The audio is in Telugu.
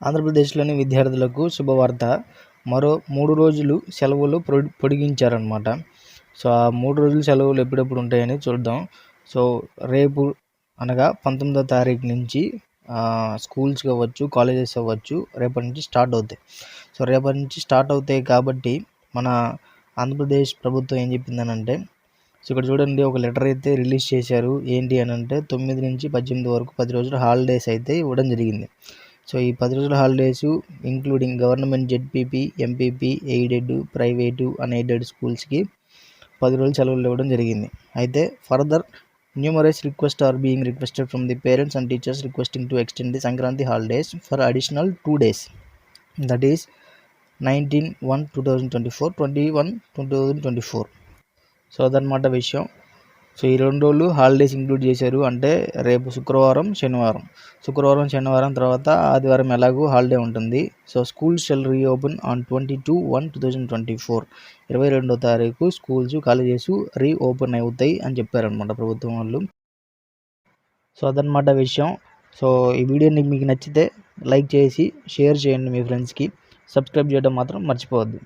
ఆంధ్రప్రదేశ్‌లోని విద్యార్థులకు శుభవార్త. మరో 3 రోజులు సెలవులు పొడిగించారనమాట. సో, ఆ 3 రోజులు సెలవులు ఎప్పుడెప్పుడు ఉంటాయని చూద్దాం. సో, రేపు అనగా 19వ తారీఖు నుంచి స్కూల్స్ అవ్వచ్చు, కాలేజెస్ అవ్వచ్చు రేపటి నుంచి స్టార్ట్ అవుతాయి. సో, రేపటి నుంచి స్టార్ట్ అవుతాయి కాబట్టి మన ఆంధ్రప్రదేశ్ ప్రభుత్వం ఏం చెప్పిందనంటే, సో ఇక్కడ చూడండి ఒక లెటర్ అయితే రిలీజ్ చేశారు. ఏంటి అనంటే 9 నుంచి 18 వరకు 10 రోజులు హాలిడేస్ అయితే ఇవ్వడం జరిగింది. సో ఈ 10 రోజుల holidays including government ZPP, MPP, aided, private, unaided స్కూల్స్కి 10 రోజులు సెలవులు ఇవ్వడం జరిగింది. అయితే further numerous requests are being requested from the parents and teachers requesting to extend the Sankranti holidays for additional 2 days. That is 19/1/2024, 21/2024. So అదనమాట విషయం. సో ఈ 2 రోజులు హాలిడేస్ ఇంక్లూడ్ చేశారు. అంటే రేపు శుక్రవారం, శనివారం తర్వాత ఆదివారం ఎలాగూ హాలిడే ఉంటుంది. So schools shall reopen on 22/1/2024. 22వ తారీఖు స్కూల్స్, కాలేజెస్ రీఓపెన్ అవుతాయి అని చెప్పారనమాట ప్రభుత్వం వాళ్ళు. సో అదనమాట విషయం. సో ఈ వీడియో మీకు నచ్చితే లైక్ చేసి షేర్ చేయండి మీ ఫ్రెండ్స్కి. సబ్స్క్రైబ్ చేయడం మాత్రం మర్చిపోవద్దు.